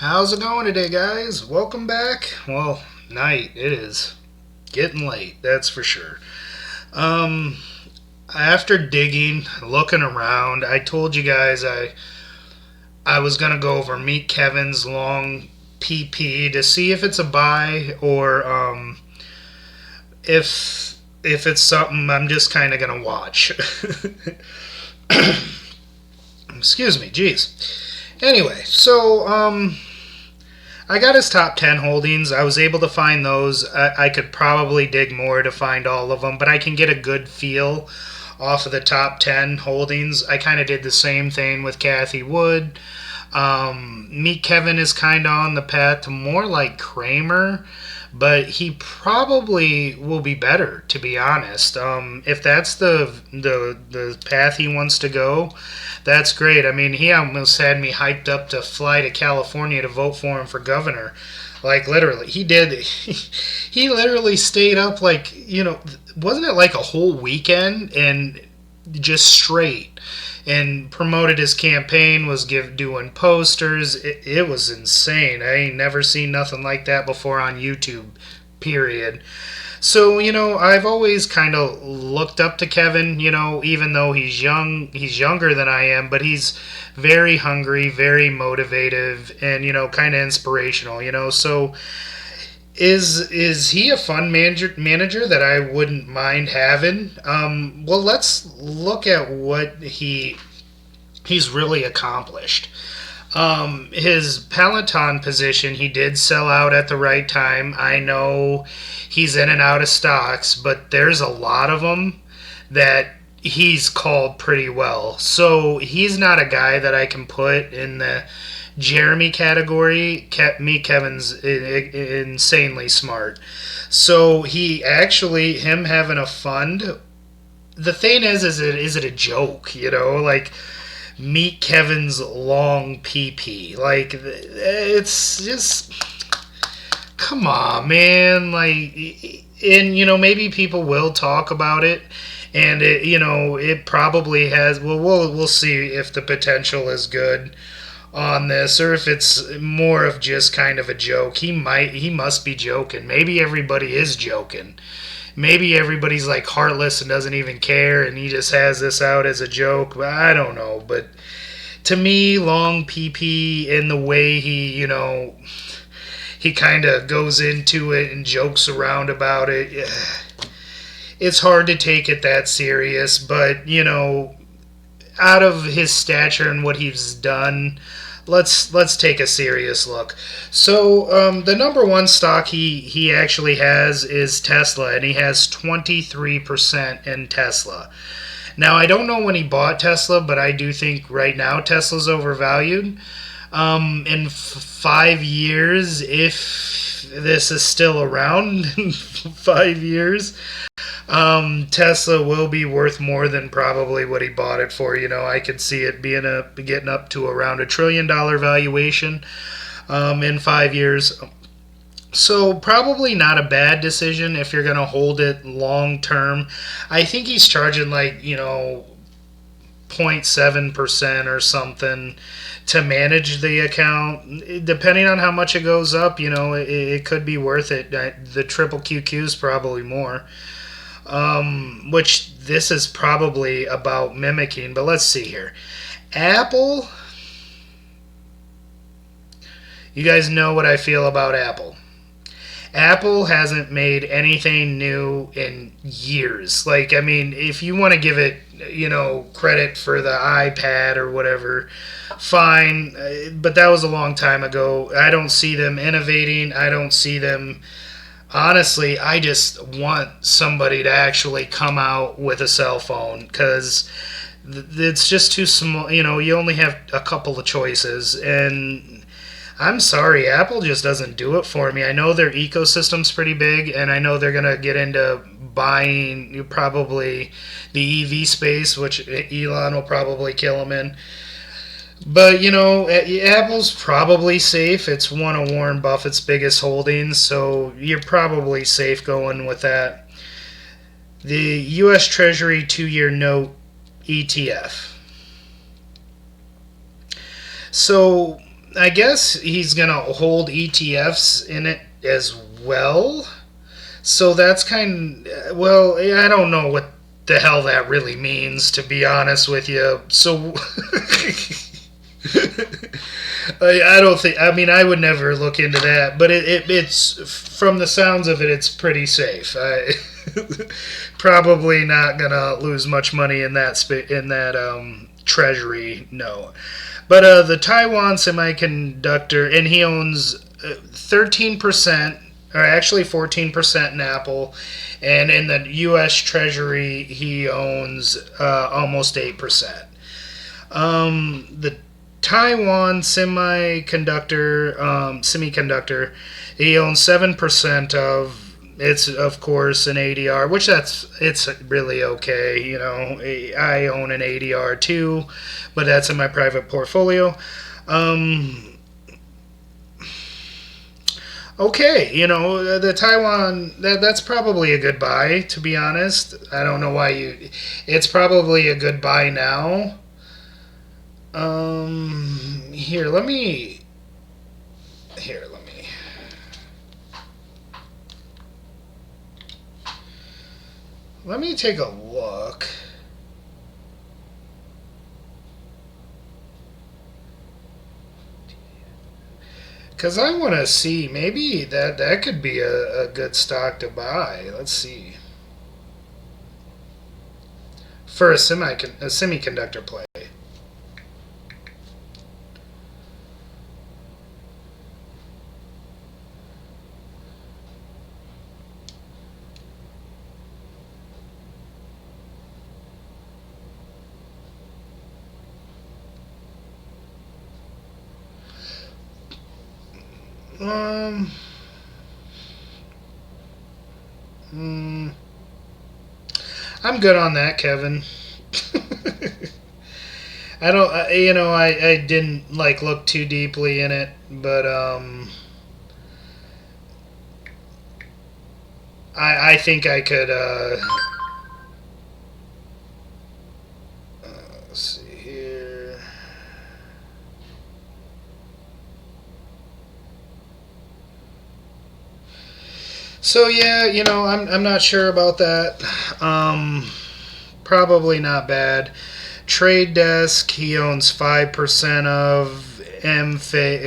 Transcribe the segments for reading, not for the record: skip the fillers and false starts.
How's it going today, guys? Welcome back. Well, night. It is getting late, that's for sure. Um, After digging, looking around, I told you guys I was gonna go over Meet Kevin's long PP to see if it's a buy or if it's something I'm just kind of gonna watch. Excuse me, jeez. Anyway, I got his top 10 holdings. I was able to find those. I could probably dig more to find all of them, but I can get a good feel off of the top 10 holdings. I kind of did the same thing with Kathy Wood. Meet Kevin is kind of on the path to more like Kramer, but he probably will be better, to be honest. If that's the path he wants to go, that's great. I mean, he almost had me hyped up to fly to California to vote for him for governor. Like literally, he did. He literally stayed up like wasn't it like a whole weekend and just straight and promoted his campaign, was doing posters. It was insane. I ain't never seen nothing like that before on YouTube, period. So, I've always kind of looked up to Kevin, even though he's younger than I am, but he's very hungry, very motivative, and, kind of inspirational, So, is he a fun manager that I wouldn't mind having? Well, let's look at what he's really accomplished. His Peloton position, he did sell out at the right time. I know he's in and out of stocks, but there's a lot of them that he's called pretty well. So he's not a guy that I can put in the Jeremy category. Meet Kevin's insanely smart. So him having a fund. The thing is it a joke? Like Meet Kevin's long PP. Like it's just come on, man. Like, and maybe people will talk about it, and it probably has. Well, we'll see if the potential is good on this or if it's more of just kind of a joke. He must be joking. Maybe everybody is joking. Maybe everybody's like heartless and doesn't even care and he just has this out as a joke. I don't know, but to me, long PP in the way he kind of goes into it and jokes around about it, it's hard to take it that serious, but out of his stature and what he's done, let's take a serious look. So the number one stock he actually has is Tesla, and he has 23% in Tesla. Now I don't know when he bought Tesla, but I do think right now Tesla's overvalued. In 5 years, if this is still around in 5 years, Tesla will be worth more than probably what he bought it for. I could see it getting up to around $1 trillion valuation in 5 years. So probably not a bad decision if you're going to hold it long term. I think he's charging like 0.7% or something to manage the account. Depending on how much it goes up, it could be worth it. The triple QQ is probably more. Which this is probably about mimicking, but let's see here. Apple, you guys know what I feel about Apple. Apple hasn't made anything new in years. Like, I mean, if you want to give it, credit for the iPad or whatever, fine. But that was a long time ago. I don't see them innovating. I don't see them. Honestly, I just want somebody to actually come out with a cell phone because it's just too small. You only have a couple of choices, and I'm sorry, Apple just doesn't do it for me. I know their ecosystem's pretty big, and I know they're gonna get into buying probably the EV space, which Elon will probably kill them in. But, Apple's probably safe. It's one of Warren Buffett's biggest holdings, so you're probably safe going with that. The U.S. Treasury 2-year note ETF. So I guess he's gonna hold ETFs in it as well. So that's well, I don't know what the hell that really means, to be honest with you. So I don't think. I mean, I would never look into that, but it's from the sounds of it, it's pretty safe. Probably not gonna lose much money in that treasury. No, but the Taiwan Semiconductor, and he owns 13%, or actually 14% in Apple, and in the U.S. Treasury he owns almost 8%. The Taiwan semiconductor, he owns 7% of. It's of course an ADR, which it's really okay. You know, I own an ADR too, but that's in my private portfolio. Okay, you know, the Taiwan, that's probably a good buy, to be honest. I don't know why it's probably a good buy now. Here, let me take a look. Because I want to see, maybe that could be a good stock to buy. Let's see. For a semiconductor play. Um, mm, I'm good on that, Kevin. I don't, I didn't like look too deeply in it, but I think I could. Let's see here. So yeah, I'm not sure about that. Probably not bad. Trade Desk, he owns 5% of Enphase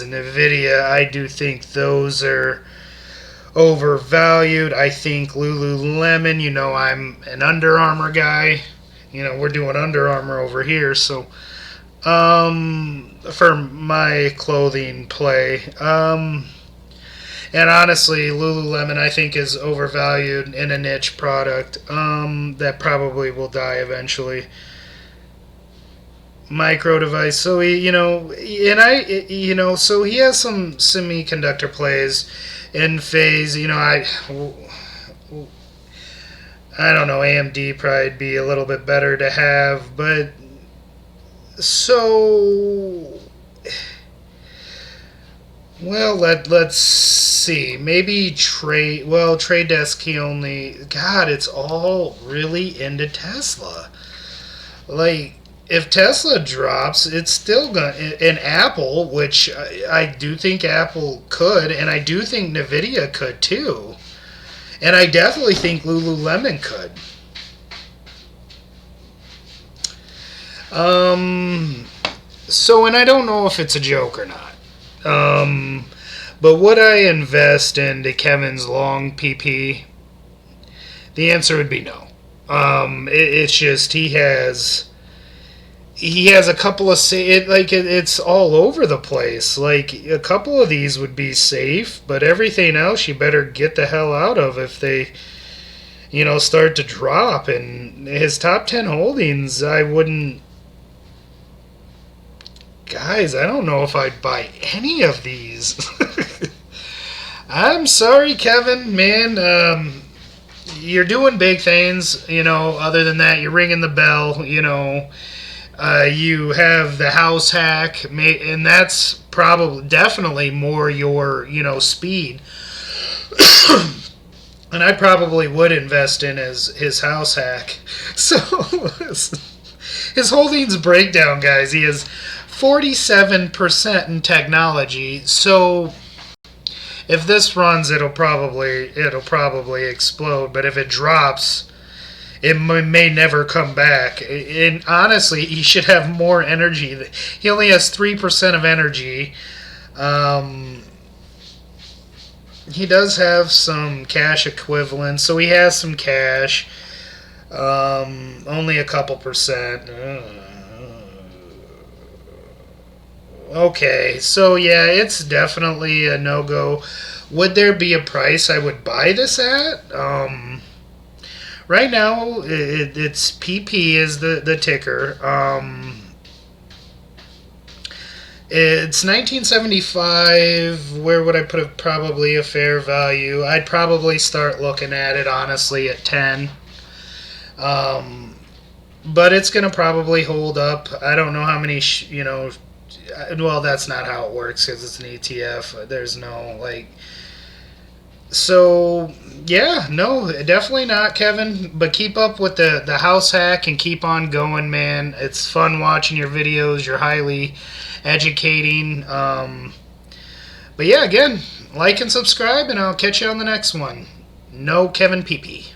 and Nvidia. I do think those are overvalued. I think Lululemon, I'm an Under Armour guy. We're doing Under Armour over here, so for my clothing play. And honestly, Lululemon I think is overvalued in a niche product that probably will die eventually. Micro Device, so so he has some semiconductor plays in phase. I don't know. AMD probably be a little bit better to have, but so. Well, let's see. Maybe Trade Desk, he only. God, it's all really into Tesla. Like, if Tesla drops, it's still going to. And Apple, which I do think Apple could, and I do think Nvidia could too. And I definitely think Lululemon could. So, and I don't know if it's a joke or not. But would I invest into Kevin's long PP? The answer would be no. It's just he has a couple of it's all over the place. Like a couple of these would be safe, but everything else you better get the hell out of if they start to drop. And his top 10 holdings, I wouldn't. Guys, I don't know if I'd buy any of these. I'm sorry, Kevin, man. You're doing big things, other than that, you're ringing the bell, you have the house hack, and that's definitely more your, speed. And I probably would invest in his house hack. So, his holdings breakdown, guys. He has 47% in technology. So if this runs, it'll probably explode. But if it drops, it may never come back. And honestly, he should have more energy. He only has 3% of energy. He does have some cash equivalents, so he has some cash. Only a couple percent. Okay, so yeah, it's definitely a no-go. Would there be a price I would buy this at? Right now, it's PP is the ticker. It's 1975. Where would I put it? Probably a fair value. I'd probably start looking at it, honestly, at 10. But it's going to probably hold up. I don't know how many, well, that's not how it works because it's an ETF. There's no, like, so, yeah, no, definitely not, Kevin. But keep up with the house hack and keep on going, man. It's fun watching your videos. You're highly educating. But yeah, again, like and subscribe, and I'll catch you on the next one. No Kevin PP.